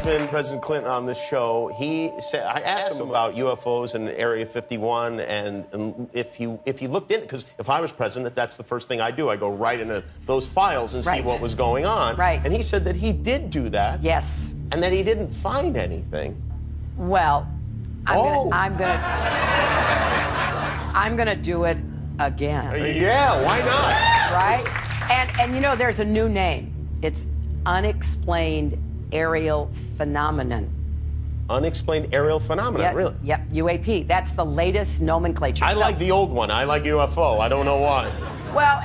been President Clinton on this show. He said, I asked him about UFOs and Area 51, and if you looked in, because if I was president, that's the first thing I do. I go right into those files and see what was going on. Right. And he said that he did do that. Yes. And that he didn't find anything. Well, I'm gonna do it again. Yeah, why not? Right? And you know, there's a new name. It's unexplained aerial phenomenon. Unexplained aerial phenomenon, really? Yep, UAP. That's the latest nomenclature. I like the old one. I like UFO. I don't know why. Well,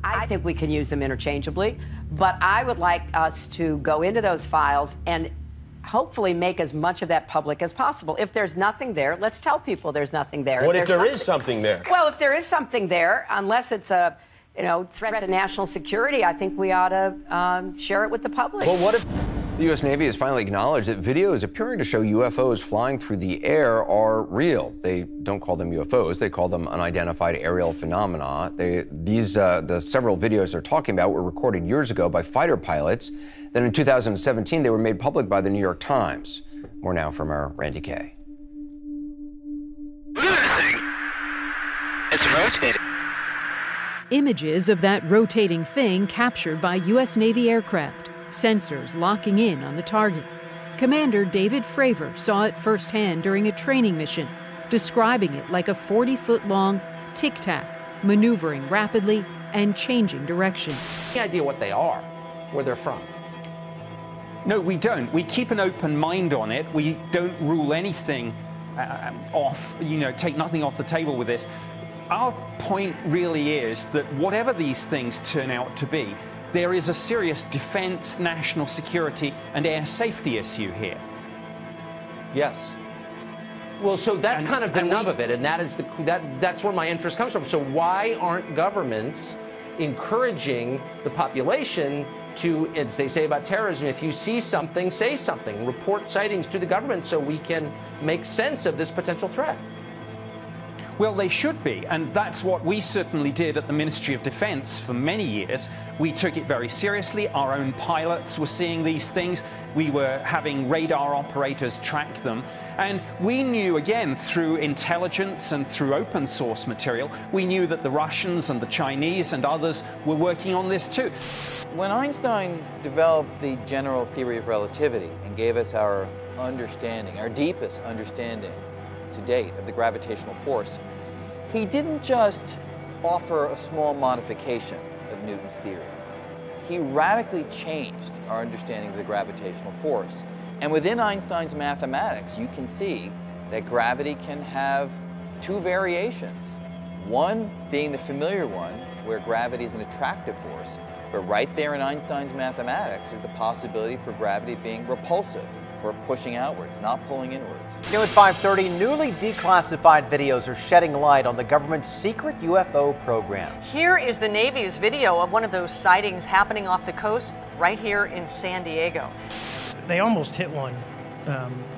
I think we can use them interchangeably, but I would like us to go into those files and hopefully make as much of that public as possible. If there's nothing there, let's tell people there's nothing there. What if there is something there? Well, if there is something there, unless it's a threat to national security, I think we ought to share it with the public. Well, what if the U.S. Navy has finally acknowledged that videos appearing to show UFOs flying through the air are real? They don't call them UFOs, they call them unidentified aerial phenomena. The several videos they're talking about were recorded years ago by fighter pilots. Then in 2017, they were made public by the New York Times. More now from our Randy Kay. Look at this thing. It's rotating. Images of that rotating thing captured by U.S. Navy aircraft, sensors locking in on the target. Commander David Fravor saw it firsthand during a training mission, describing it like a 40-foot-long tic-tac, maneuvering rapidly and changing direction. Any idea what they are, where they're from? No, we don't. We keep an open mind on it. We don't rule anything off, take nothing off the table with this. Our point really is that whatever these things turn out to be, there is a serious defense, national security, and air safety issue here. Yes. Well, so that's kind of the nub of it, and that's where my interest comes from. So why aren't governments encouraging the population to, as they say about terrorism, if you see something, say something, report sightings to the government so we can make sense of this potential threat? Well, they should be, and that's what we certainly did at the Ministry of Defense for many years. We took it very seriously. Our own pilots were seeing these things. We were having radar operators track them. And we knew, again, through intelligence and through open source material, we knew that the Russians and the Chinese and others were working on this too. When Einstein developed the general theory of relativity and gave us our understanding, our deepest understanding to date of the gravitational force, he didn't just offer a small modification of Newton's theory. He radically changed our understanding of the gravitational force. And within Einstein's mathematics, you can see that gravity can have two variations. One being the familiar one, where gravity is an attractive force, but right there in Einstein's mathematics is the possibility for gravity being repulsive, for pushing outwards, not pulling inwards. New at 5:30, newly declassified videos are shedding light on the government's secret UFO program. Here is the Navy's video of one of those sightings happening off the coast right here in San Diego. They almost hit one.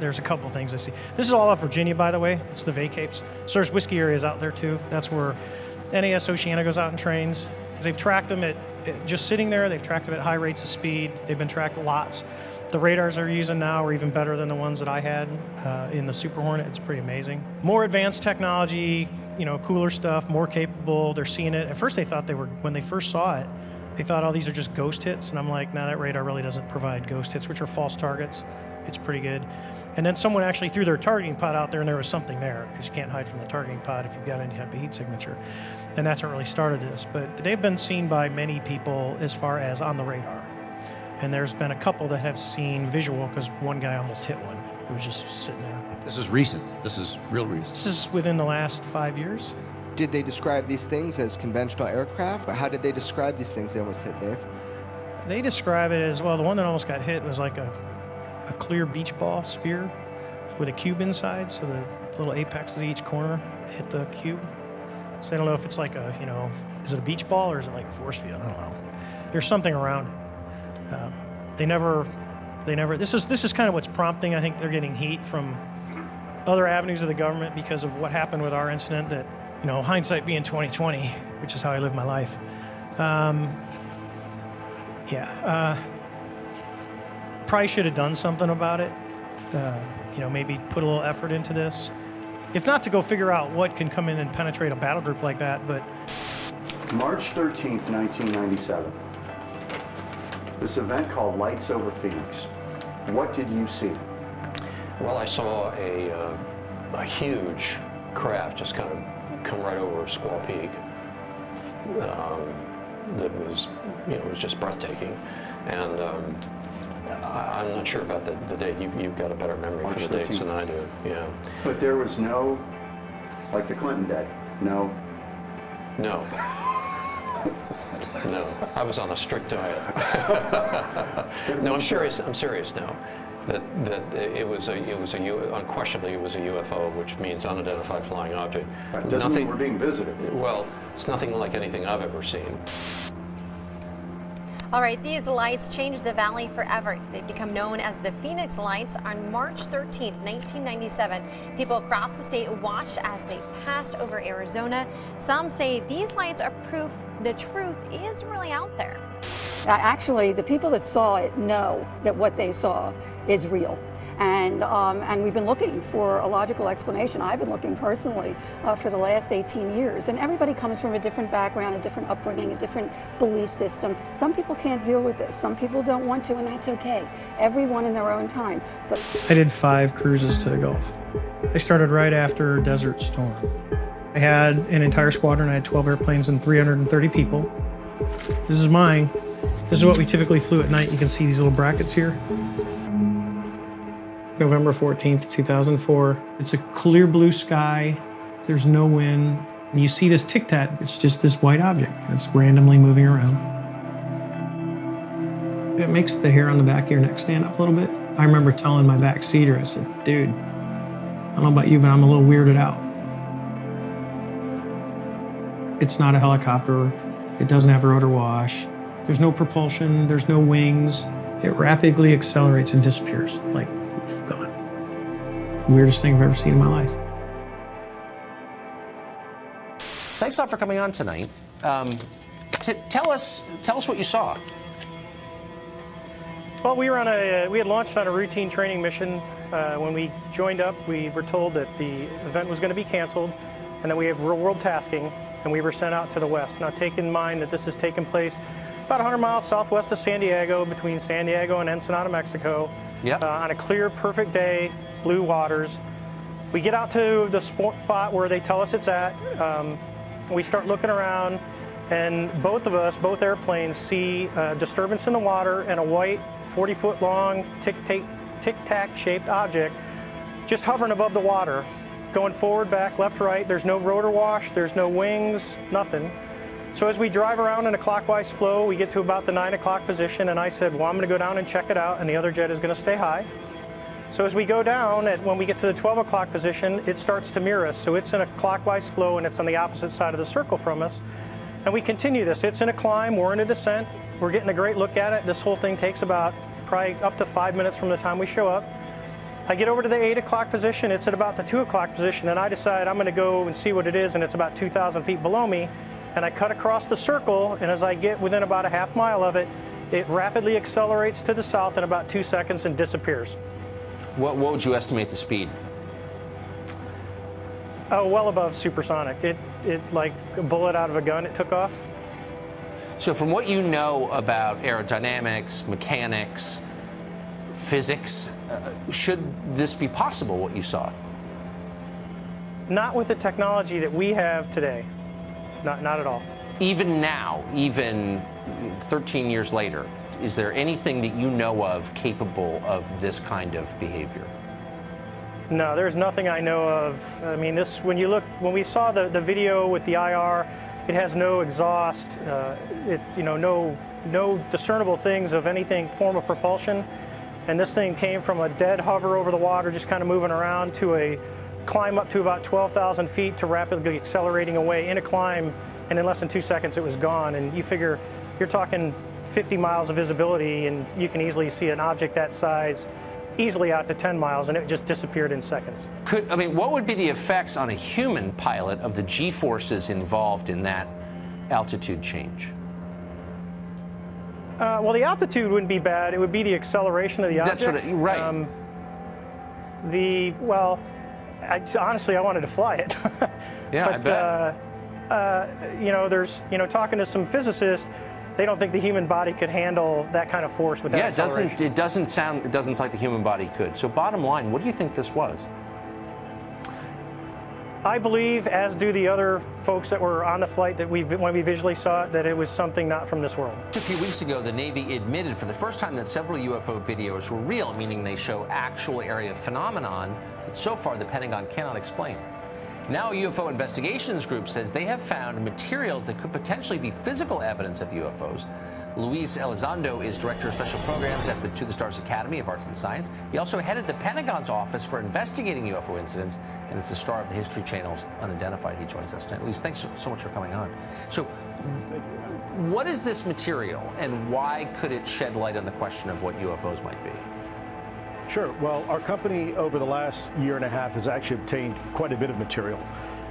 There's a couple things I see. This is all off Virginia, by the way. It's the vacapes. So there's whiskey areas out there too. That's where NAS Oceana goes out and trains. They've tracked them at just sitting there. They've tracked them at high rates of speed. They've been tracked lots. The radars they're using now are even better than the ones that I had in the Super Hornet. It's pretty amazing. More advanced technology, cooler stuff, more capable. They're seeing it. At first they thought when they first saw it, they thought, oh, these are just ghost hits. And I'm like, no, that radar really doesn't provide ghost hits, which are false targets. It's pretty good. And then someone actually threw their targeting pod out there and there was something there, because you can't hide from the targeting pod if you've got any type of heat signature. And that's what really started this. But they've been seen by many people as far as on the radar. And there's been a couple that have seen visual, because one guy almost hit one. He was just sitting there. This is recent. This is real recent. This is within the last 5 years. Did they describe these things as conventional aircraft? How did they describe these things they almost hit, Dave? They describe it as, well, the one that almost got hit was like a clear beach ball sphere with a cube inside, so the little apexes of each corner hit the cube. So I don't know if it's like is it a beach ball or is it like a force field? I don't know. There's something around it. This is kind of what's prompting. I think they're getting heat from other avenues of the government because of what happened with our incident. That, hindsight being 20/20, which is how I live my life. probably should have done something about it. You know, maybe put a little effort into this. If not to go figure out what can come in and penetrate a battle group like that, but... March 13th, 1997. This event called Lights Over Phoenix. What did you see? Well, I saw a huge craft just kind of come right over Squaw Peak. That was, you know, it was just breathtaking. And I'm not sure about the date. You've got a better memory March for the 13th. dates than I do. Yeah. But there was no, like the Clinton day, no. No. No, I was on a strict diet. No, I'm serious. I'm serious now. That unquestionably it was a UFO, which means unidentified flying object. That doesn't mean we're being visited. Well, it's nothing like anything I've ever seen. All right, these lights changed the valley forever. They've become known as the Phoenix Lights. On March 13th, 1997, people across the state watched as they passed over Arizona. Some say these lights are proof the truth is really out there. Actually, the people that saw it know that what they saw is real. And we've been looking for a logical explanation. I've been looking personally for the last 18 years. And everybody comes from a different background, a different upbringing, a different belief system. Some people can't deal with this. Some people don't want to, and that's okay. Everyone in their own time. But I did 5 cruises to the Gulf. I started right after Desert Storm. I had an entire squadron. I had 12 airplanes and 330 people. This is mine. This is what we typically flew at night. You can see these little brackets here. November 14th, 2004. It's a clear blue sky. There's no wind. And you see this tic-tac. It's just this white object that's randomly moving around. It makes the hair on the back of your neck stand up a little bit. I remember telling my back seater, I said, dude, I don't know about you, but I'm a little weirded out. It's not a helicopter. It doesn't have rotor wash. There's no propulsion. There's no wings. It rapidly accelerates and disappears. Like, poof, gone. It's the weirdest thing I've ever seen in my life. Thanks a lot for coming on tonight. Tell us what you saw. Well, we had launched on a routine training mission. When we joined up, we were told that the event was going to be canceled and that we had real-world tasking, and we were sent out to the west. Now, take in mind that this has taken place about 100 miles southwest of San Diego, between San Diego and Ensenada, Mexico. Yep. On a clear, perfect day, blue waters. We get out to the spot where they tell us it's at. We start looking around, and both airplanes see a disturbance in the water and a white, 40-foot long, tic-tac shaped object just hovering above the water, going forward, back, left, right. There's no rotor wash, there's no wings, nothing. So as we drive around in a clockwise flow, we get to about the 9 o'clock position, and I said, well, I'm going to go down and check it out, and the other jet is going to stay high. So as we go down, when we get to the 12 o'clock position, it starts to mirror us. So it's in a clockwise flow, and it's on the opposite side of the circle from us. And we continue this. It's in a climb, we're in a descent. We're getting a great look at it. This whole thing takes about probably up to 5 minutes from the time we show up. I get over to the 8 o'clock position. It's at about the 2 o'clock position, and I decide I'm going to go and see what it is, and it's about 2,000 feet below me. And I cut across the circle, and as I get within about a half mile of it, it rapidly accelerates to the south in about 2 seconds and disappears. What would you estimate the speed? Oh, well above supersonic. It like a bullet out of a gun, it took off. So from what you know about aerodynamics, mechanics, physics, should this be possible, what you saw? Not with the technology that we have today. Not at all. Even now, even 13 years later, is there anything that you know of capable of this kind of behavior? No, there's nothing I know of. I mean, when we saw the video with the IR, it has no exhaust, no discernible things of anything form of propulsion. And this thing came from a dead hover over the water, just kind of moving around, to a climb up to about 12,000 feet to rapidly accelerating away in a climb, and in less than 2 seconds it was gone. And you figure you're talking 50 miles of visibility, and you can easily see an object that size easily out to 10 miles, and it just disappeared in seconds. What would be the effects on a human pilot of the G-forces involved in that altitude change? Well, the altitude wouldn't be bad. It would be the acceleration of the object. That's what right. Honestly, I wanted to fly it. Yeah, but, I bet. You know, there's, talking to some physicists, they don't think the human body could handle that kind of force with that acceleration. It doesn't sound like the human body could. So bottom line, what do you think this was? I believe, as do the other folks that were on the flight, that when we visually saw it, that it was something not from this world. A few weeks ago, the Navy admitted for the first time that several UFO videos were real, meaning they show actual area phenomenon that so far the Pentagon cannot explain. Now, a UFO investigations group says they have found materials that could potentially be physical evidence of UFOs. Luis Elizondo is Director of Special Programs at the To the Stars Academy of Arts and Science. He also headed the Pentagon's Office for Investigating UFO Incidents, and it's the star of the History Channel's Unidentified. He joins us tonight. Luis, thanks so much for coming on. So, what is this material, and why could it shed light on the question of what UFOs might be? Sure. Well, our company over the last year and a half has actually obtained quite a bit of material.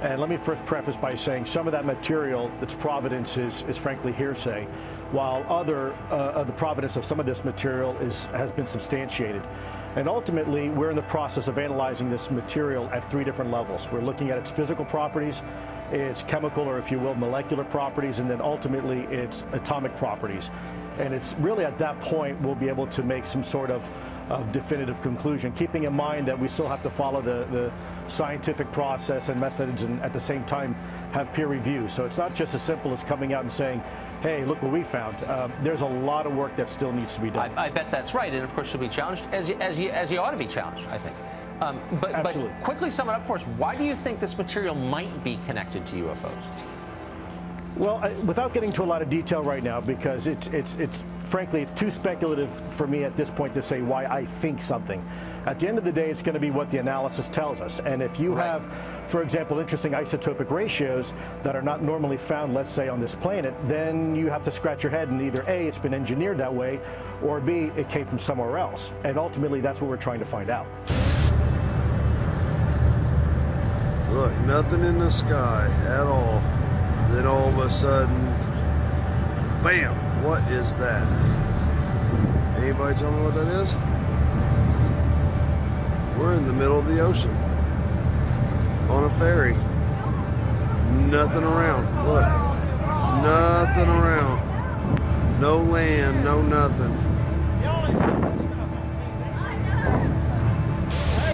And let me first preface by saying some of that material, its provenance is frankly hearsay, while other of the provenance of some of this material has been substantiated. And ultimately, we're in the process of analyzing this material at 3 different levels. We're looking at its physical properties, its chemical, or if you will, molecular properties, and then ultimately its atomic properties. And it's really at that point we'll be able to make some sort of definitive conclusion, keeping in mind that we still have to follow the scientific process and methods, and at the same time have peer review. So it's not just as simple as coming out and saying, hey, look what we found. There's a lot of work that still needs to be done. I bet that's right, and of course you'll be challenged, as you ought to be challenged, I think. But quickly sum it up for us. Why do you think this material might be connected to UFOs? Well, without getting into a lot of detail right now, because frankly, it's too speculative for me at this point to say why I think something. At the end of the day, it's going to be what the analysis tells us. And if you have, for example, interesting isotopic ratios that are not normally found, let's say, on this planet, then you have to scratch your head and either A, it's been engineered that way, or B, it came from somewhere else. And ultimately, that's what we're trying to find out. Look, nothing in the sky at all. Then all of a sudden, bam, what is that? Anybody tell me what that is? We're in the middle of the ocean on a ferry. Nothing around. Look, nothing around. No land, no nothing.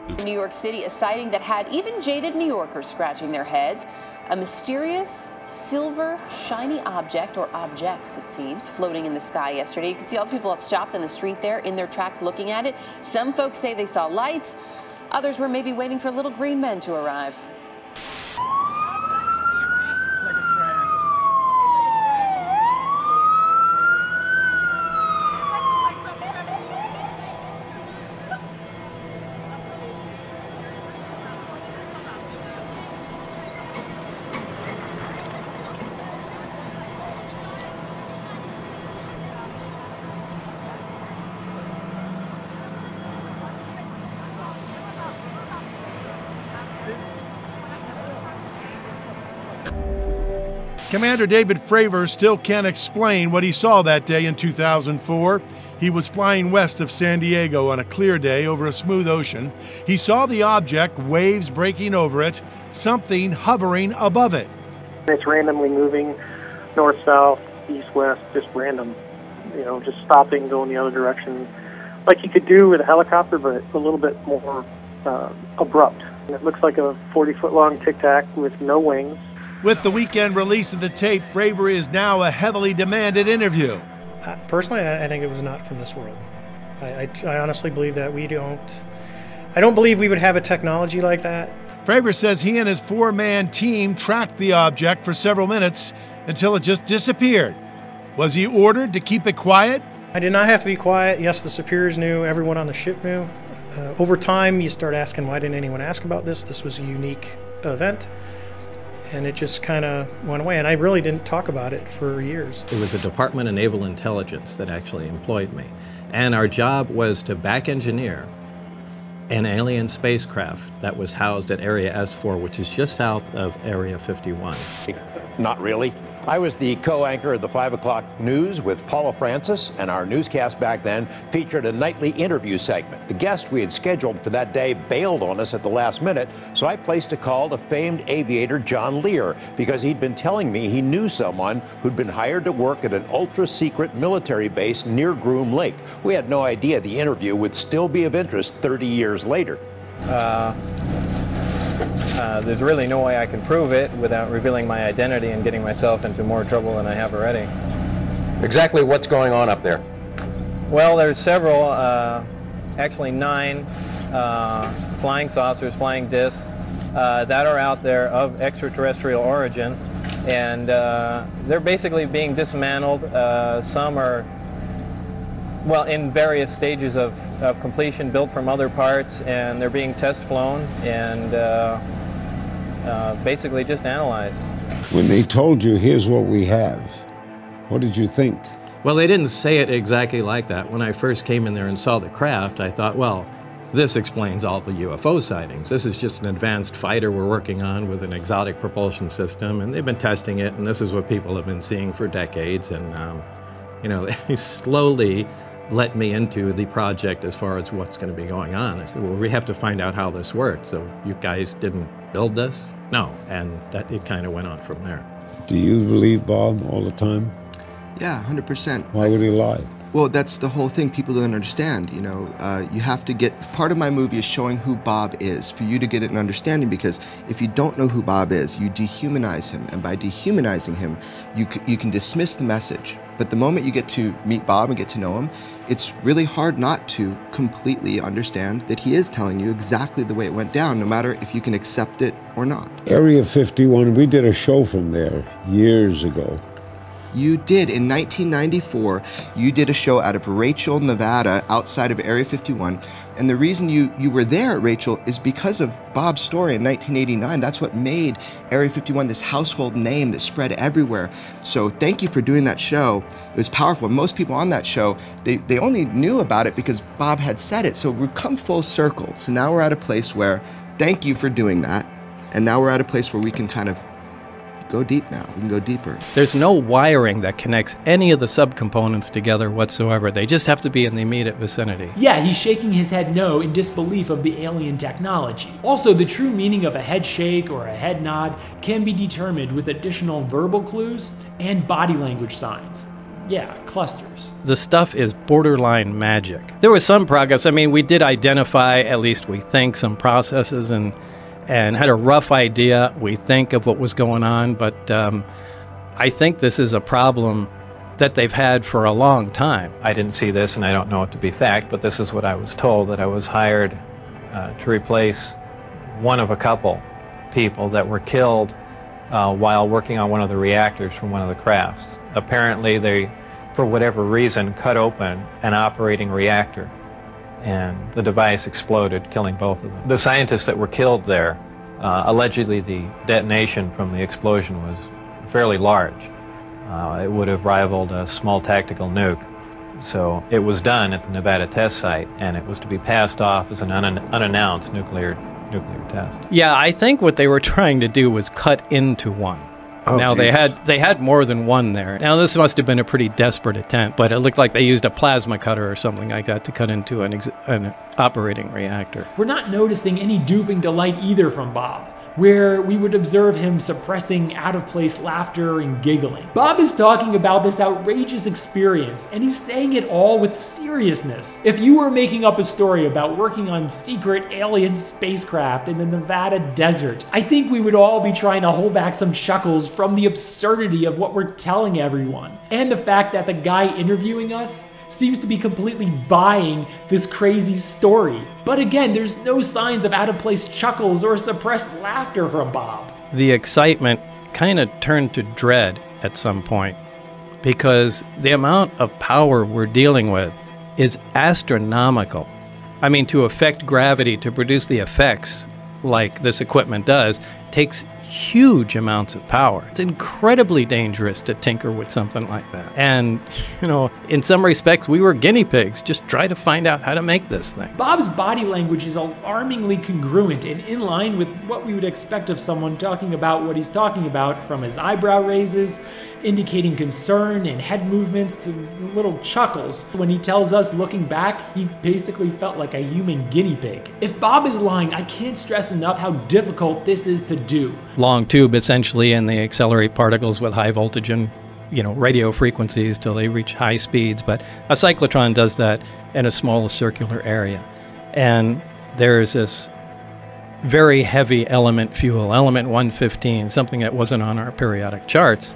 In New York City, a sighting that had even jaded New Yorkers scratching their heads. A mysterious silver shiny object, or objects it seems, floating in the sky yesterday. You can see all the people that stopped in the street there in their tracks looking at it. Some folks say they saw lights. Others were maybe waiting for little green men to arrive. Commander David Fravor still can't explain what he saw that day in 2004. He was flying west of San Diego on a clear day over a smooth ocean. He saw the object, waves breaking over it, something hovering above it. It's randomly moving north, south, east, west, just random, just stopping, going the other direction, like you could do with a helicopter, but a little bit more abrupt. And it looks like a 40-foot long tic-tac with no wings. With the weekend release of the tape, Fravor is now a heavily demanded interview. Personally, I think it was not from this world. I honestly believe that I don't believe we would have a technology like that. Fravor says he and his 4-man team tracked the object for several minutes until it just disappeared. Was he ordered to keep it quiet? I did not have to be quiet. Yes, the superiors knew, everyone on the ship knew. Over time, you start asking, why didn't anyone ask about this? This was a unique event. And it just kind of went away, and I really didn't talk about it for years. It was the Department of Naval Intelligence that actually employed me, and our job was to back engineer an alien spacecraft that was housed at Area S4, which is just south of Area 51. Not really. I was the co-anchor of the 5 o'clock news with Paula Francis, and our newscast back then featured a nightly interview segment. The guest we had scheduled for that day bailed on us at the last minute, so I placed a call to famed aviator John Lear because he'd been telling me he knew someone who'd been hired to work at an ultra-secret military base near Groom Lake. We had no idea the interview would still be of interest 30 years later. There's really no way I can prove it without revealing my identity and getting myself into more trouble than I have already. Exactly what's going on up there? Well, there's several, actually 9 flying saucers, flying discs that are out there of extraterrestrial origin, and they're basically being dismantled. Some are, well, in various stages of completion, built from other parts, and they're being test flown and basically just analyzed. When they told you, here's what we have, what did you think? Well, they didn't say it exactly like that. When I first came in there and saw the craft, I thought, well, this explains all the UFO sightings. This is just an advanced fighter we're working on with an exotic propulsion system, and they've been testing it, and this is what people have been seeing for decades. And, you know, they slowly let me into the project as far as what's going to be going on. I said, well, we have to find out how this works. So you guys didn't build this? No. And that it kind of went on from there. Do you believe Bob all the time? Yeah, 100%. Why would he lie? Well, that's the whole thing people don't understand, you know. You have to get, part of my movie is showing who Bob is, for you to get an understanding, because if you don't know who Bob is, you dehumanize him, and by dehumanizing him, you can dismiss the message. But the moment you get to meet Bob and get to know him, it's really hard not to completely understand that he is telling you exactly the way it went down, no matter if you can accept it or not. Area 51, we did a show from there years ago. You did. In 1994, you did a show out of Rachel, Nevada, outside of Area 51. And the reason you were there at Rachel is because of Bob's story in 1989. That's what made Area 51 this household name that spread everywhere. So thank you for doing that show. It was powerful. Most people on that show, they only knew about it because Bob had said it. So we've come full circle. So now we're at a place where, thank you for doing that. And now we're at a place where we can kind of go deep now. We can go deeper. There's no wiring that connects any of the subcomponents together whatsoever. They just have to be in the immediate vicinity. Yeah, he's shaking his head no in disbelief of the alien technology. Also, the true meaning of a head shake or a head nod can be determined with additional verbal clues and body language signs. Yeah, clusters. The stuff is borderline magic. There was some progress. I mean, we did identify, at least we think, some processes and had a rough idea, we think, of what was going on, but I think this is a problem that they've had for a long time. I didn't see this, and I don't know it to be fact, but this is what I was told, that I was hired to replace one of a couple people that were killed while working on one of the reactors from one of the crafts. Apparently, they, for whatever reason, cut open an operating reactor, and the device exploded, killing both of them. The scientists that were killed there, allegedly the detonation from the explosion was fairly large. It would have rivaled a small tactical nuke. So it was done at the Nevada test site, and it was to be passed off as an unannounced nuclear test. Yeah, I think what they were trying to do was cut into one. Oh, now, Jesus. they had more than one there. Now, this must have been a pretty desperate attempt, but it looked like they used a plasma cutter or something like that to cut into an operating reactor. We're not noticing any duping delight either from Bob, where we would observe him suppressing out-of-place laughter and giggling. Bob is talking about this outrageous experience, and he's saying it all with seriousness. If you were making up a story about working on secret alien spacecraft in the Nevada desert, I think we would all be trying to hold back some chuckles from the absurdity of what we're telling everyone, and the fact that the guy interviewing us seems to be completely buying this crazy story. But again, there's no signs of out-of-place chuckles or suppressed laughter from Bob. The excitement kind of turned to dread at some point, because the amount of power we're dealing with is astronomical. I mean, to affect gravity, to produce the effects like this equipment does, takes huge amounts of power. It's incredibly dangerous to tinker with something like that. And, in some respects, we were guinea pigs, just try to find out how to make this thing. Bob's body language is alarmingly congruent and in line with what we would expect of someone talking about what he's talking about, from his eyebrow raises, indicating concern, and head movements to little chuckles. When he tells us, looking back, he basically felt like a human guinea pig. If Bob is lying, I can't stress enough how difficult this is to do. Long tube, essentially, and they accelerate particles with high voltage and radio frequencies till they reach high speeds. But a cyclotron does that in a small circular area. And there's this very heavy element fuel, element 115, something that wasn't on our periodic charts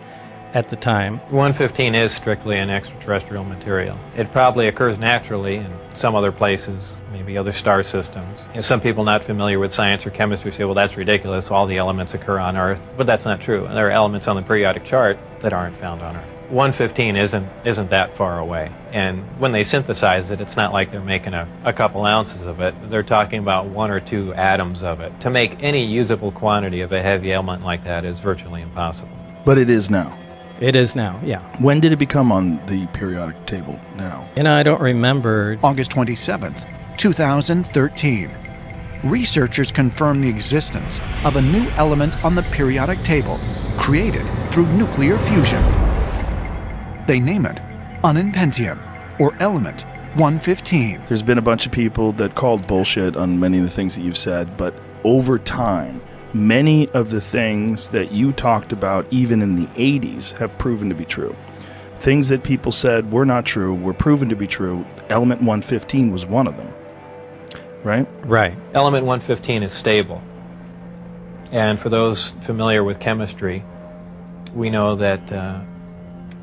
at the time. 115 is strictly an extraterrestrial material. It probably occurs naturally in some other places, maybe other star systems. Some people not familiar with science or chemistry say, well, that's ridiculous, all the elements occur on Earth. But that's not true. There are elements on the periodic chart that aren't found on Earth. 115 isn't that far away. And when they synthesize it, it's not like they're making a couple ounces of it. They're talking about 1 or 2 atoms of it. To make any usable quantity of a heavy element like that is virtually impossible. But it is now. It is now, yeah. When did it become on the periodic table now? I don't remember. August 27th, 2013. Researchers confirmed the existence of a new element on the periodic table, created through nuclear fusion. They name it unpentium, or element 115. There's been a bunch of people that called bullshit on many of the things that you've said, but over time, many of the things that you talked about, even in the 80s, have proven to be true. Things that people said were not true were proven to be true. Element 115 was one of them. Right? Right. Element 115 is stable. And for those familiar with chemistry, we know that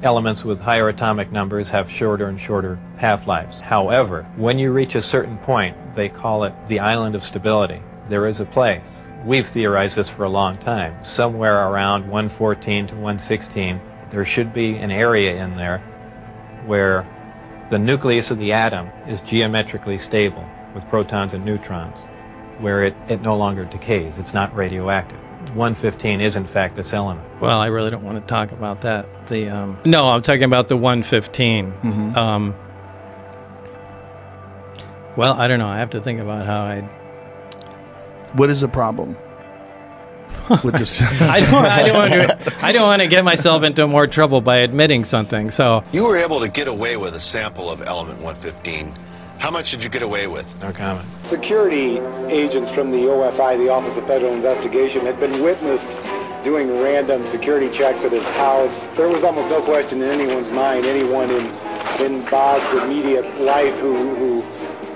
elements with higher atomic numbers have shorter and shorter half-lives. However, when you reach a certain point, they call it the island of stability. There is a place. We've theorized this for a long time. Somewhere around 114 to 116, there should be an area in there where the nucleus of the atom is geometrically stable with protons and neutrons, where it no longer decays. It's not radioactive. 115 is in fact this element. Well, I really don't want to talk about that. No, I'm talking about the 115. Mm-hmm. Well, I don't know. I have to think about how I'd... What is the problem with this? I don't want to get myself into more trouble by admitting something. So you were able to get away with a sample of element 115. How much did you get away with? No comment. Security agents from the OFI, the Office of Federal Investigation, had been witnessed doing random security checks at his house. There was almost no question in anyone's mind, anyone in Bob's immediate life who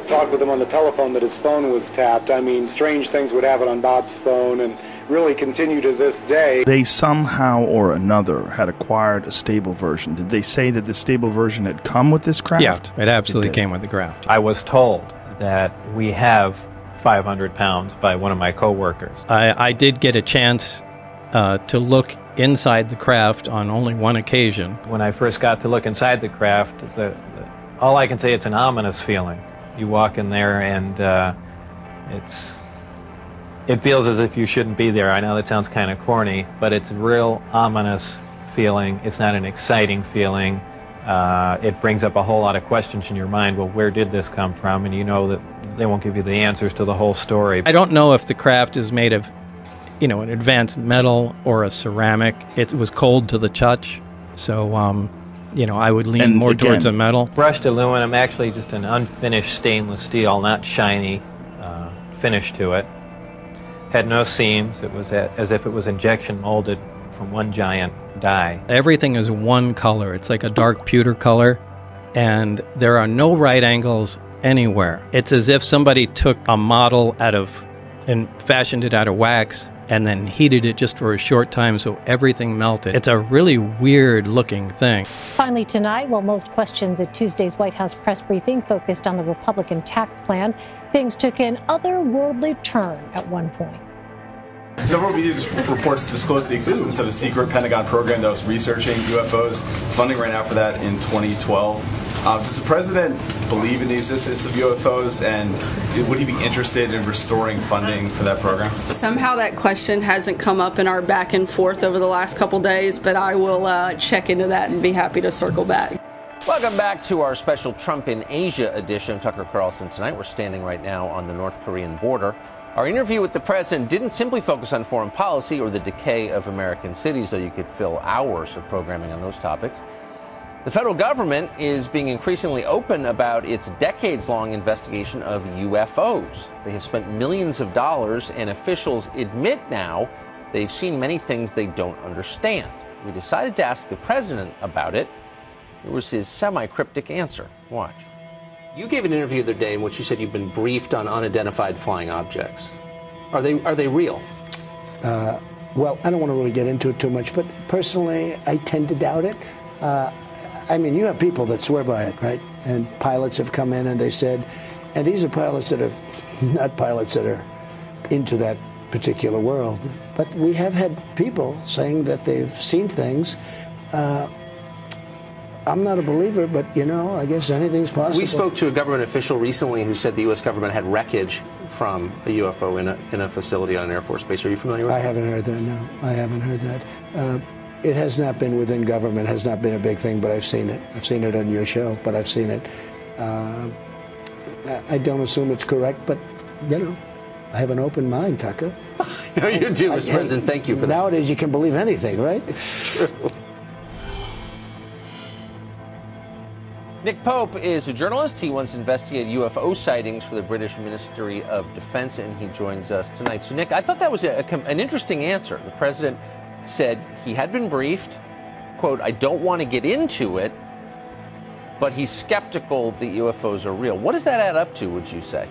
talked with him on the telephone, that his phone was tapped. I mean, strange things would happen on Bob's phone and really continue to this day. They somehow or another had acquired a stable version. Did they say that the stable version had come with this craft? Yeah, it absolutely came with the craft. I was told that we have 500 pounds by one of my co-workers. I did get a chance to look inside the craft on only one occasion. When I first got to look inside the craft, all I can say, it's an ominous feeling. You walk in there and it feels as if you shouldn't be there. I know that sounds kind of corny, but it's a real ominous feeling. It's not an exciting feeling. It brings up a whole lot of questions in your mind. Well, where did this come from? And you know that they won't give you the answers to the whole story. I don't know if the craft is made of, an advanced metal or a ceramic. It was cold to the touch, so I would lean more towards a metal. Brushed aluminum, actually just an unfinished stainless steel, not shiny finish to it. Had no seams. It was as if it was injection molded from one giant die. Everything is one color. It's like a dark pewter color, and there are no right angles anywhere. It's as if somebody took a model and fashioned it out of wax and then heated it just for a short time so everything melted. It's a really weird looking thing. Finally tonight, while most questions at Tuesday's White House press briefing focused on the Republican tax plan, things took an otherworldly turn at one point. Several media reports disclosed the existence of a secret Pentagon program that was researching UFOs, funding right now for that in 2012. Does the president believe in the existence of UFOs, and would he be interested in restoring funding for that program? Somehow that question hasn't come up in our back and forth over the last couple days, but I will check into that and be happy to circle back. Welcome back to our special Trump in Asia edition. Tucker Carlson tonight. We're standing right now on the North Korean border. Our interview with the president didn't simply focus on foreign policy or the decay of American cities, though you could fill hours of programming on those topics. The federal government is being increasingly open about its decades-long investigation of UFOs. They have spent millions of dollars, and officials admit now they've seen many things they don't understand. We decided to ask the president about it. Here was his semi-cryptic answer. Watch. You gave an interview the other day in which you said you've been briefed on unidentified flying objects. Are they real? Well, I don't want to really get into it too much, but personally, I tend to doubt it. I mean, you have people that swear by it, right? And pilots have come in and they said, and these are pilots that are not pilots that are into that particular world, but we have had people saying that they've seen things. I'm not a believer, but, you know, I guess anything's possible. We spoke to a government official recently who said the U.S. government had wreckage from a UFO in a facility on an Air Force base. Are you familiar with that? I haven't heard that, no. I haven't heard that. It has not been within government, has not been a big thing, but I've seen it. I've seen it on your show, but I've seen it. I don't assume it's correct, but, you know, I have an open mind, Tucker. No, you do, Mr. President. Thank you for that. Nowadays, you can believe anything, right? Nick Pope is a journalist. He once investigated UFO sightings for the British Ministry of Defense, and he joins us tonight. So, Nick, I thought that was an interesting answer. The president said he had been briefed, quote, I don't want to get into it, but he's skeptical that UFOs are real. What does that add up to, would you say?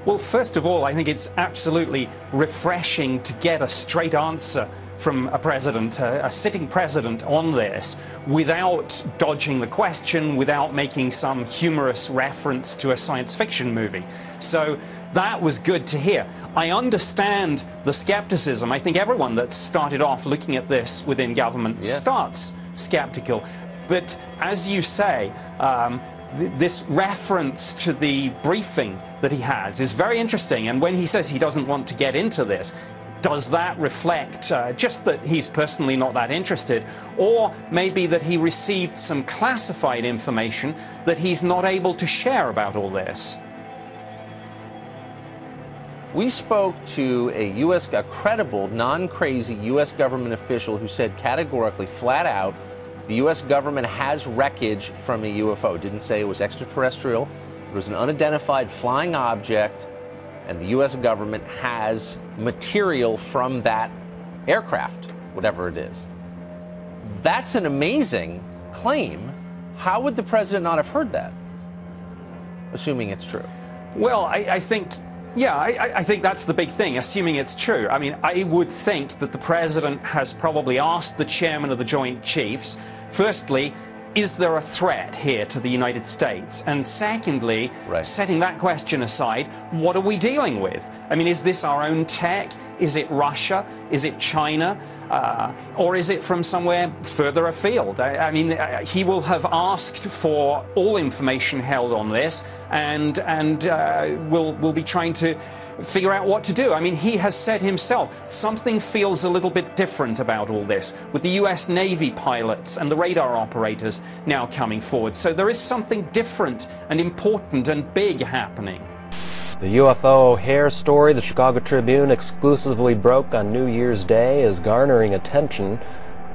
Well, first of all, I think it's absolutely refreshing to get a straight answer from a president, a sitting president on this, without dodging the question, without making some humorous reference to a science fiction movie. So that was good to hear. I understand the skepticism. I think everyone that started off looking at this within government starts skeptical. But as you say, this reference to the briefing that he has is very interesting. And when he says he doesn't want to get into this, does that reflect just that he's personally not that interested, or maybe that he received some classified information that he's not able to share about all this? We spoke to a credible, non-crazy U.S. government official who said categorically, flat out, the U.S. government has wreckage from a UFO. Didn't say it was extraterrestrial. It was an unidentified flying object, and the U.S. government has material from that aircraft, whatever it is. That's an amazing claim. How would the president not have heard that, assuming it's true? Well, I think... Yeah, I think that's the big thing, assuming it's true. I mean, I would think that the president has probably asked the chairman of the Joint Chiefs, firstly, is there a threat here to the United States? And secondly, setting that question aside, what are we dealing with? I mean, is this our own tech? Is it Russia? Is it China? Or is it from somewhere further afield? I mean, he will have asked for all information held on this, and will be trying to figure out what to do. I mean, he has said himself, something feels a little bit different about all this, with the US Navy pilots and the radar operators now coming forward. So there is something different and important and big happening. The UFO hair story the Chicago Tribune exclusively broke on New Year's Day is garnering attention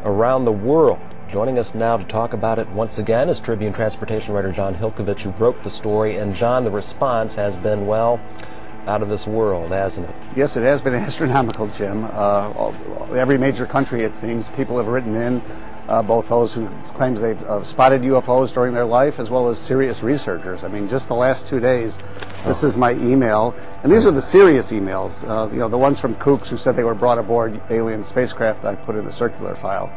around the world. Joining us now to talk about it once again is Tribune transportation writer John Hilkovich, who broke the story. And John, the response has been, well, out of this world, hasn't it? Yes, it has been astronomical, Jim. Every major country, it seems, people have written in, both those who claim they've spotted UFOs during their life, as well as serious researchers. I mean, just the last 2 days, this is my email, and these are the serious emails. You know, the ones from kooks who said they were brought aboard alien spacecraft, I put in a circular file.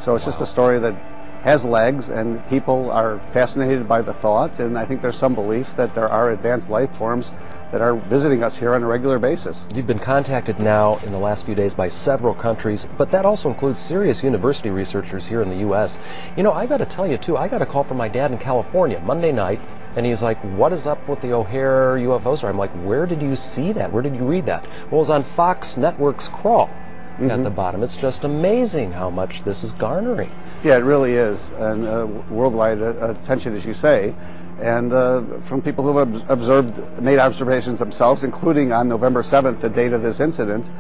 So it's just a story that has legs, and people are fascinated by the thought, and I think there's some belief that there are advanced life forms that are visiting us here on a regular basis. You've been contacted now in the last few days by several countries, but that also includes serious university researchers here in the U.S. You know, I got to tell you, too, I got a call from my dad in California Monday night, and he's like, what is up with the O'Hare UFO story? I'm like, where did you see that? Where did you read that? Well, it was on Fox Network's Crawl. At the bottom. It's just amazing how much this is garnering. Yeah, it really is, and worldwide attention, as you say, and from people who have made observations themselves, including on November 7th, the date of this incident,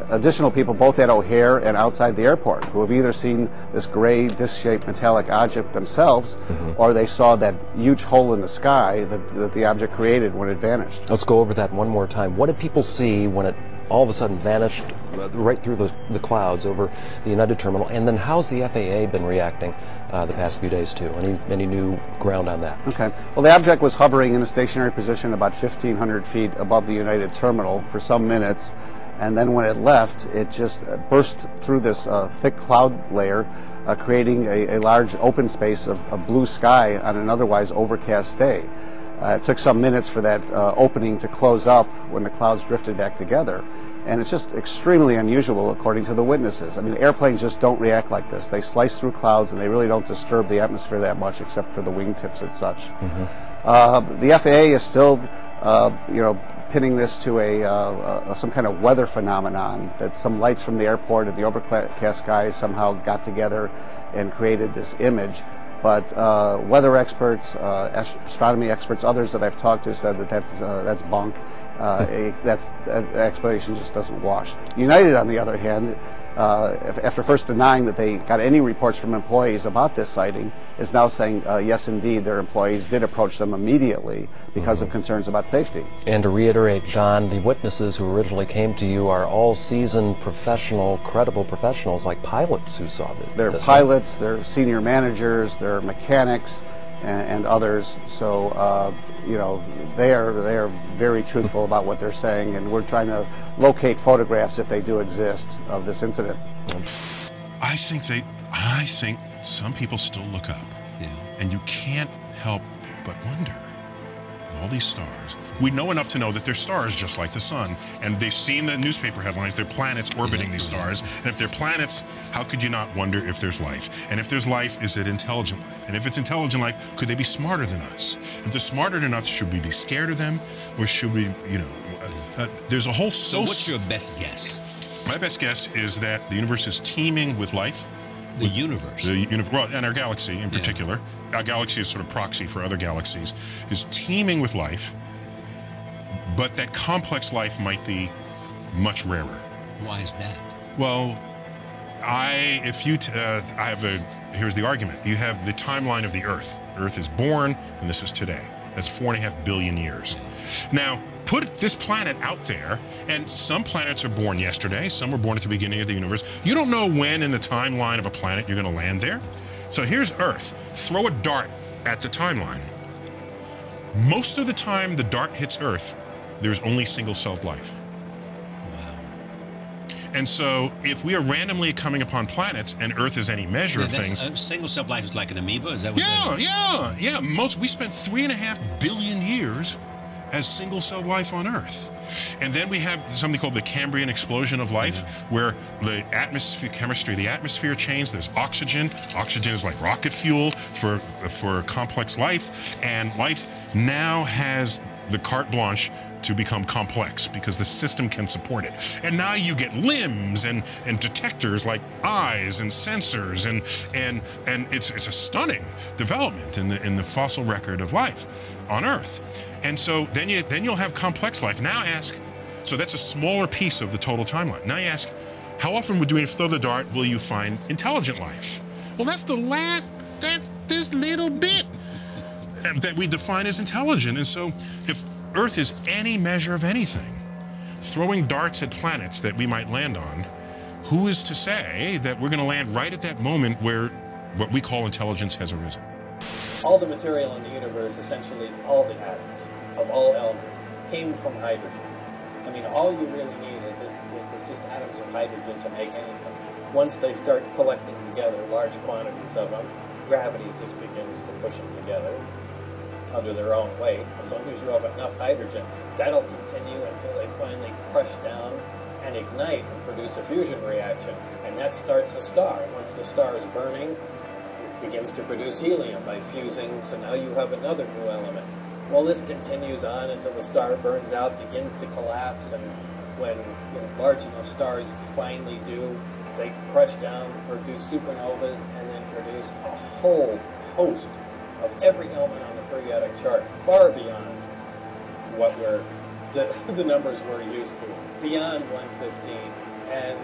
additional people both at O'Hare and outside the airport who have either seen this gray disc-shaped metallic object themselves, or they saw that huge hole in the sky that the object created when it vanished. Let's go over that one more time. What did people see when it all of a sudden vanished right through the clouds over the United Terminal? And then how's the FAA been reacting the past few days, too? Any new ground on that? Okay. Well, the object was hovering in a stationary position about 1,500 feet above the United Terminal for some minutes, and then when it left, it just burst through this thick cloud layer, creating a large open space of blue sky on an otherwise overcast day. It took some minutes for that opening to close up when the clouds drifted back together. And it's just extremely unusual, according to the witnesses. I mean, airplanes just don't react like this. They slice through clouds, and they really don't disturb the atmosphere that much, except for the wingtips and such. The FAA is still, pinning this to some kind of weather phenomenon, that some lights from the airport and the overcast skies somehow got together and created this image. But weather experts, astronomy experts, others that I've talked to said that that's bunk. That explanation just doesn't wash. United, on the other hand, after first denying that they got any reports from employees about this sighting, is now saying, yes, indeed, their employees did approach them immediately because of concerns about safety. And to reiterate, John, the witnesses who originally came to you are all seasoned, professional, credible professionals like pilots who saw this. They're pilots, they're senior managers, they're mechanics, and others. So, they are very truthful about what they're saying, and we're trying to locate photographs, if they do exist, of this incident. I think some people still look up, and you can't help but wonder, with all these stars, we know enough to know that they're stars just like the sun, and they've seen the newspaper headlines, they're planets orbiting these stars, and if they're planets, how could you not wonder if there's life? And if there's life, is it intelligent life? And if it's intelligent life, could they be smarter than us? If they're smarter than us, should we be scared of them, or should we, there's a whole... So what's your best guess? My best guess is that the universe is teeming with life. The universe? Well, and our galaxy in particular. Our galaxy is sort of proxy for other galaxies, is teeming with life, but that complex life might be much rarer. Why is that? Well, here's the argument. You have the timeline of the Earth. Earth is born, and this is today. That's 4.5 billion years. Now, put this planet out there, and some planets are born yesterday, some were born at the beginning of the universe. You don't know when in the timeline of a planet you're going to land there. So here's Earth. Throw a dart at the timeline. Most of the time the dart hits Earth, there's only single-celled life. Wow. And so if we are randomly coming upon planets, and Earth is any measure of things... Single-celled life is like an amoeba? Is that what Yeah. We spent 3.5 billion years as single-celled life on Earth. And then we have something called the Cambrian explosion of life, where the chemistry of the atmosphere changed. There's oxygen. Oxygen is like rocket fuel for complex life. And life now has the carte blanche to become complex because the system can support it. And now you get limbs and detectors like eyes and sensors, and it's a stunning development in the fossil record of life on Earth. And so then you'll have complex life. Now ask, so that's a smaller piece of the total timeline. Now you ask, how often would you throw the dart will you find intelligent life? Well, that's this little bit that we define as intelligent. And so if Earth is any measure of anything, throwing darts at planets that we might land on, who is to say that we're going to land right at that moment where what we call intelligence has arisen? All the material in the universe, essentially all the atoms of all elements, came from hydrogen. I mean, all you really need is just atoms of hydrogen to make anything. Once they start collecting together large quantities of them, gravity just begins to push them together. under their own weight. As long as you have enough hydrogen, that'll continue until they finally crush down and ignite and produce a fusion reaction. And that starts a star. Once the star is burning, it begins to produce helium by fusing, so now you have another new element. Well, this continues on until the star burns out, begins to collapse, and when large enough stars finally do, they crush down, produce supernovas, and then produce a whole host of every element on the periodic chart, far beyond what the numbers we're used to, beyond 115. And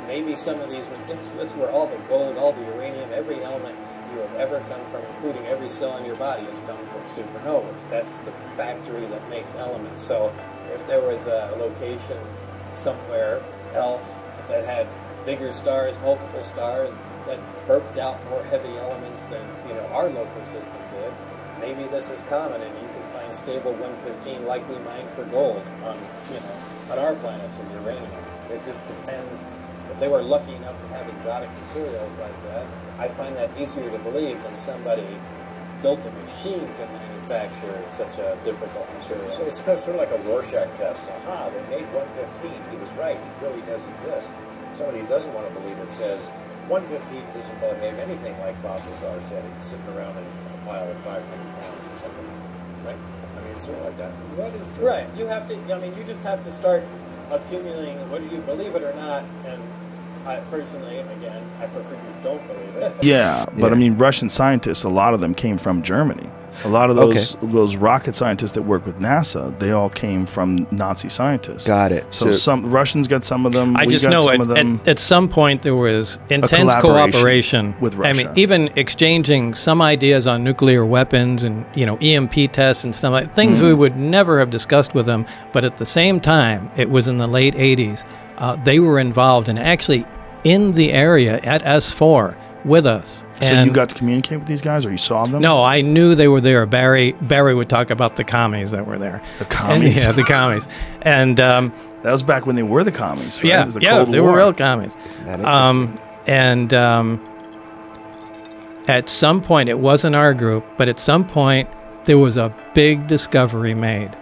maybe some of these, that's where all the gold, all the uranium, every element you have ever come from, including every cell in your body, has come from supernovas. That's the factory that makes elements. So if there was a location somewhere else that had bigger stars, multiple stars, that burped out more heavy elements than our local system did, maybe this is common, and you can find stable 115 likely mined for gold on our planets and uranium. It just depends. If they were lucky enough to have exotic materials like that, I find that easier to believe than somebody built a machine to manufacture such a difficult material. So it's sort of like a Rorschach test. Aha, they made 115. He was right. It really does exist. Somebody who doesn't want to believe it says 115 doesn't behave anything like Bob Lazar said. He's sitting around in a pile of 500 pounds or something. Right? I mean, it's sort of like that. What is this? Right. You have to, you just have to start accumulating, whether you believe it or not, and I personally, again, I prefer you don't believe it. Yeah, but I mean, Russian scientists, a lot of them came from Germany. A lot of those rocket scientists that work with NASA, they all came from Nazi scientists. Got it. So some Russians got some of them. I just know at some point there was intense cooperation with Russia. I mean, even exchanging some ideas on nuclear weapons and EMP tests and stuff like things we would never have discussed with them. But at the same time, it was in the late '80s. They were involved and actually in the area at S4 with us. So you got to communicate with these guys, or you saw them? No, I knew they were there. Barry would talk about the commies that were there. The commies? Yeah, the commies. And that was back when they were the commies, right? Yeah, it was the Cold they War. were real commies. Isn't that interesting? At some point, it wasn't our group, but at some point, there was a big discovery made.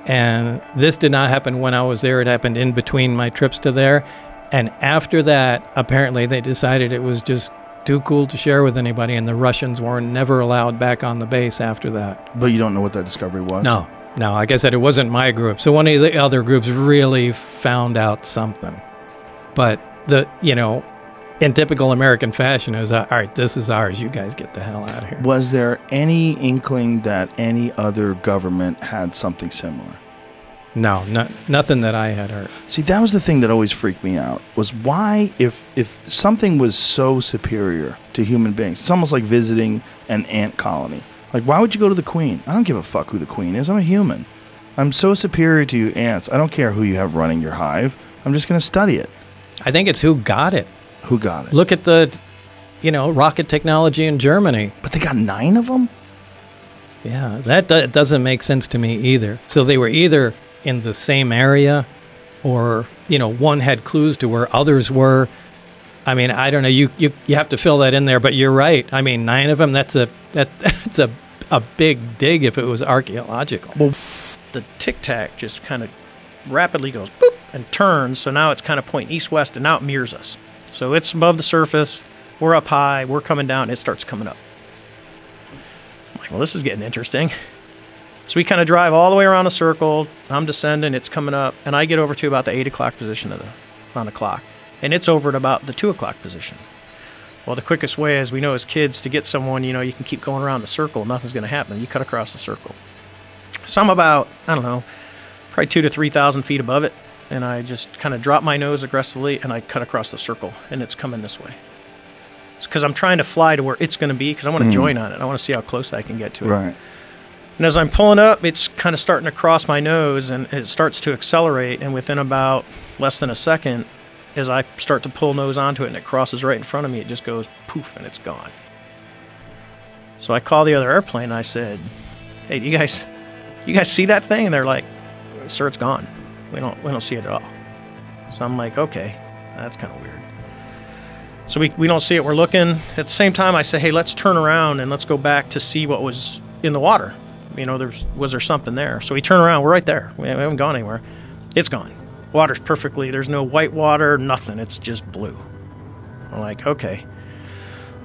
And this did not happen when I was there. It happened in between my trips to there. And after that, apparently, they decided it was just too cool to share with anybody, and the Russians were never allowed back on the base after that. But you don't know what that discovery was? No. Like I said, it wasn't my group. So one of the other groups really found out something. But in typical American fashion, it was, all right, this is ours. You guys get the hell out of here. Was there any inkling that any other government had something similar? No, nothing that I had heard. See, that was the thing that always freaked me out, was why, if something was so superior to human beings, it's almost like visiting an ant colony. Like, why would you go to the queen? I don't give a fuck who the queen is. I'm a human. I'm so superior to you ants. I don't care who you have running your hive. I'm just going to study it. I think it's who got it. Who got it? Look at the, rocket technology in Germany. But they got 9 of them? Yeah, that doesn't make sense to me either. So they were either in the same area, or one had clues to where others were. I mean, I don't know. You have to fill that in there, but you're right. I mean, 9 of them. That's a big dig if it was archaeological. Well, the tic tac just kind of rapidly goes boop and turns. So now it's kind of pointing east-west, and now it mirrors us. So it's above the surface. We're up high. We're coming down. It starts coming up. I'm like, well, this is getting interesting. So we kind of drive all the way around a circle. I'm descending. It's coming up. And I get over to about the 8 o'clock position on the clock. And it's over at about the 2 o'clock position. Well, the quickest way, as we know as kids, to get someone, you can keep going around the circle. Nothing's going to happen. You cut across the circle. So I'm about, I don't know, probably 2,000 to 3,000 feet above it. And I just kind of drop my nose aggressively, and I cut across the circle. And it's coming this way. It's because I'm trying to fly to where it's going to be, because I want to join on it. I want to see how close I can get to it. Right. And as I'm pulling up, it's kind of starting to cross my nose, and it starts to accelerate. And within about less than a second, as I start to pull nose onto it and it crosses right in front of me, it just goes poof, and it's gone. So I call the other airplane, and I said, hey, do you guys see that thing? And they're like, sir, it's gone. We don't see it at all. So I'm like, okay, that's kind of weird. So we don't see it. We're looking. At the same time, I say, hey, let's turn around and let's go back to see what was in the water. You know, was there something there? So we turn around. We're right there. We haven't gone anywhere. It's gone. Water's perfectly. There's no white water, nothing. It's just blue. I'm like, okay.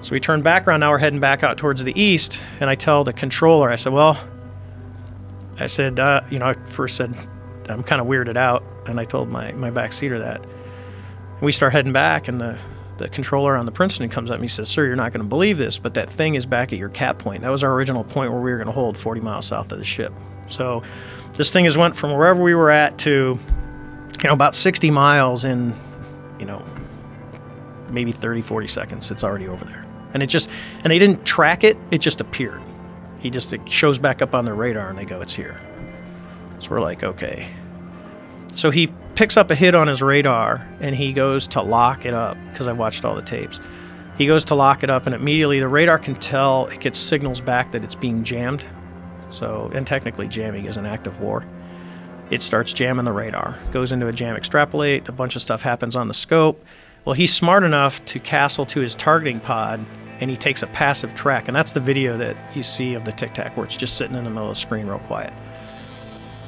So we turn back around. Now we're heading back out towards the east. And I tell the controller, I said, well, you know, I first said, I'm kind of weirded out. And I told my backseater that. And we start heading back, and the controller on the Princeton comes up and he says, sir, you're not going to believe this, but that thing is back at your cap point. That was our original point where we were going to hold 40 miles south of the ship. So this thing has went from wherever we were at to, you know, about 60 miles in, you know, maybe 30, 40 seconds. It's already over there. And and they didn't track it. It just appeared. It shows back up on their radar and they go, it's here. So we're like, okay. So he picks up a hit on his radar and he goes to lock it up, because I watched all the tapes. He goes to lock it up, and immediately the radar can tell, it gets signals back that it's being jammed. So, and technically jamming is an act of war. It starts jamming the radar, goes into a jam extrapolate, a bunch of stuff happens on the scope. Well, he's smart enough to castle to his targeting pod, and he takes a passive track, and that's the video that you see of the Tic Tac, where it's just sitting in the middle of the screen real quiet.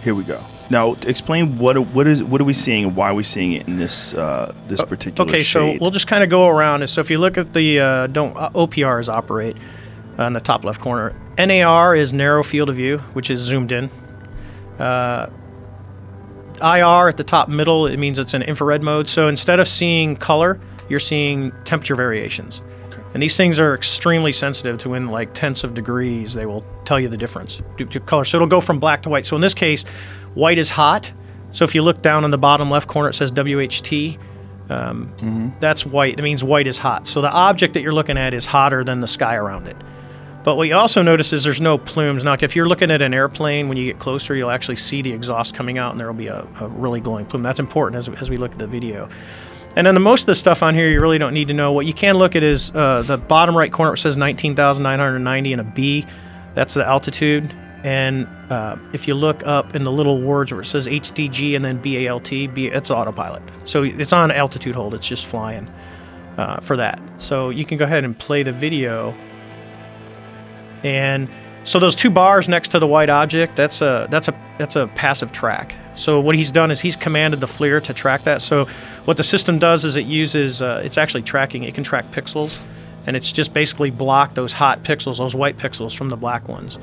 Here we go. Now, explain what are we seeing and why are we seeing it in this this particular Okay, shade? so we'll just kind of go around. So if you look at the OPRs operate in the top left corner. NAR is narrow field of view, which is zoomed in. IR at the top middle, it means it's in infrared mode. So instead of seeing color, you're seeing temperature variations. And these things are extremely sensitive to within like tenths of degrees. They will tell you the difference to color. So it'll go from black to white. So in this case, white is hot. So if you look down in the bottom left corner, it says WHT. That's white. That means white is hot. So the object that you're looking at is hotter than the sky around it. But what you also notice is there's no plumes. Now, if you're looking at an airplane, when you get closer, you'll actually see the exhaust coming out, and there will be a really glowing plume. That's important as we look at the video. And then most of the stuff on here you really don't need to know. What you can look at is the bottom right corner, it says 19,990 and a B. That's the altitude. And if you look up in the little words where it says HDG and then BALT, it's autopilot. So it's on altitude hold. It's just flying for that. So you can go ahead and play the video. And so those two bars next to the white object, that's a passive track. So what he's done is he's commanded the FLIR to track that. So what the system does is it uses, it's actually tracking, it can track pixels, and it's just basically blocked those hot pixels, those white pixels from the black ones.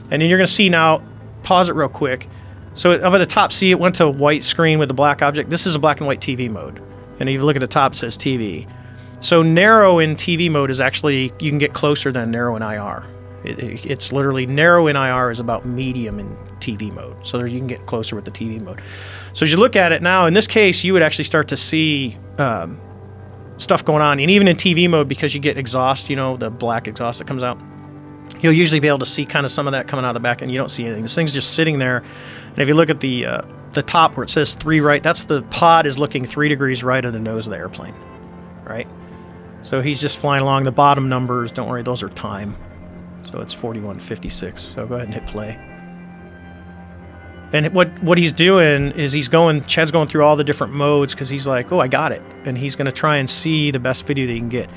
And then you're going to see now, pause it real quick. So up at the top, see it went to a white screen with the black object. This is a black and white TV mode. And if you look at the top, it says TV. So narrow in TV mode is actually, you can get closer than narrow in IR. It's literally narrow in IR is about medium in TV mode. So you can get closer with the TV mode. So as you look at it now, in this case, you would actually start to see stuff going on. And even in TV mode, because you get exhaust, you know, the black exhaust that comes out, you'll usually be able to see kind of some of that coming out of the back, and you don't see anything. This thing's just sitting there. And if you look at the top where it says 3 right, that's the pod is looking 3 degrees right of the nose of the airplane, right? So he's just flying along. The bottom numbers, don't worry, those are time. So it's 41:56. So go ahead and hit play. And what he's doing is Chad's going through all the different modes because he's like, oh, I got it. And he's going to try and see the best video that he can get.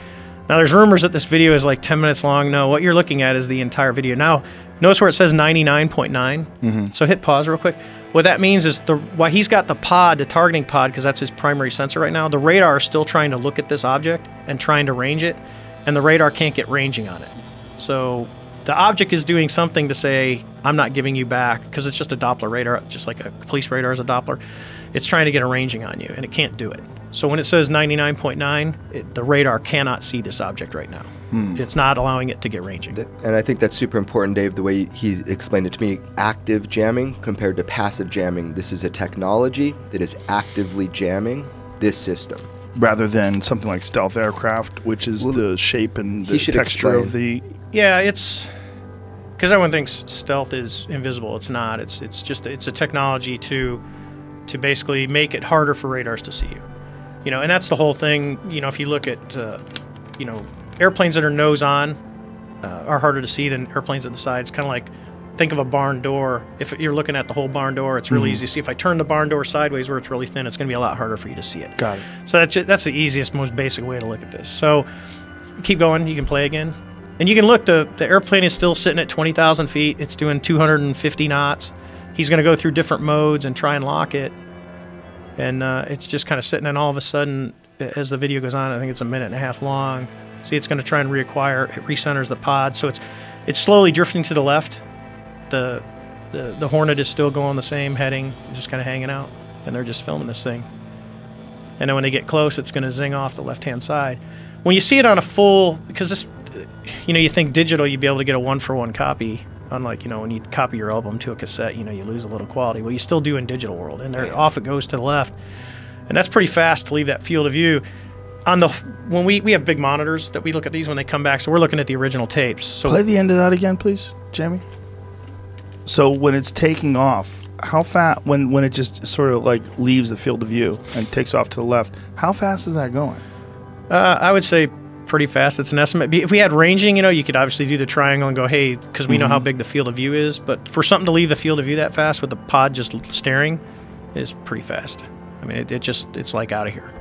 Now, there's rumors that this video is like 10 minutes long. No, what you're looking at is the entire video. Now, notice where it says 99.9. So hit pause real quick. What that means is while he's got the pod, the targeting pod, because that's his primary sensor right now, the radar is still trying to look at this object and trying to range it, and the radar can't get ranging on it. So the object is doing something to say, I'm not giving you back, because it's just a Doppler radar, just like a police radar is a Doppler. It's trying to get a ranging on you, and it can't do it. So when it says 99.9, the radar cannot see this object right now. It's not allowing it to get ranging. And I think that's super important, Dave, the way he explained it to me. Active jamming compared to passive jamming. This is a technology that is actively jamming this system. Rather than something like stealth aircraft, which is the shape and the texture of the... Yeah, it's... Because everyone thinks stealth is invisible. It's not. It's a technology to basically make it harder for radars to see you. You know, and that's the whole thing. You know, if you look at, you know, airplanes that are nose on are harder to see than airplanes at the sides. Kind of like, think of a barn door. If you're looking at the whole barn door, it's really easy to see. If I turn the barn door sideways where it's really thin, it's going to be a lot harder for you to see it. Got it. So that's the easiest, most basic way to look at this. So keep going. You can play again. And you can look, the airplane is still sitting at 20,000 feet. It's doing 250 knots. He's going to go through different modes and try and lock it. And it's just kind of sitting, and all of a sudden, as the video goes on, I think it's a minute and a half long. See, it's going to try and reacquire. It recenters the pod, so it's slowly drifting to the left. The Hornet is still going the same heading, just kind of hanging out, and they're just filming this thing. And then when they get close, it's going to zing off the left-hand side. When you see it on a full, because this, you think digital, you'd be able to get a one-for-one copy. Unlike, when you copy your album to a cassette, you lose a little quality. Well, you still do in digital world, and off it goes to the left. And that's pretty fast to leave that field of view. When we have big monitors that we look at these when they come back, so we're looking at the original tapes. So play the end of that again, please, Jamie. So when it's taking off, how fast, when it just sort of like leaves the field of view and takes off to the left, how fast is that going? I would say pretty fast. It's an estimate. If we had ranging, you could obviously do the triangle and go, hey, because we know how big the field of view is. But for something to leave the field of view that fast with the pod just staring is pretty fast. I mean, it's like out of here.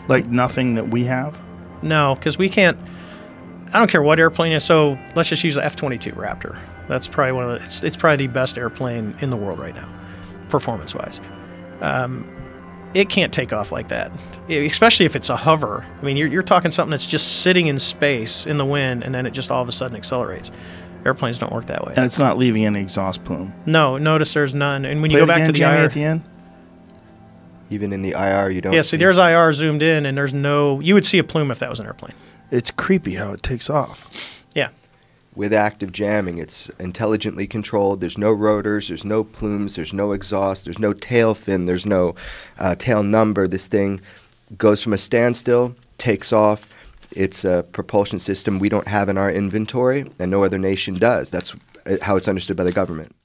Like nothing that we have? No, because we can't. I don't care what airplane it is. So let's just use the F-22 Raptor. That's probably one of the. It's probably the best airplane in the world right now, performance-wise. It can't take off like that, especially if it's a hover. I mean, you're talking something that's just sitting in space in the wind, and then it just all of a sudden accelerates. Airplanes don't work that way. And it's not leaving any exhaust plume. No, notice there's none. And when you go back to the IR at the end. Even in the IR, you don't. Yeah, see, there's IR zoomed in, and there's no. You would see a plume if that was an airplane. It's creepy how it takes off. Yeah. With active jamming, it's intelligently controlled. There's no rotors, there's no plumes, there's no exhaust, there's no tail fin, there's no tail number. This thing goes from a standstill, takes off. It's a propulsion system we don't have in our inventory, and no other nation does. That's how it's understood by the government.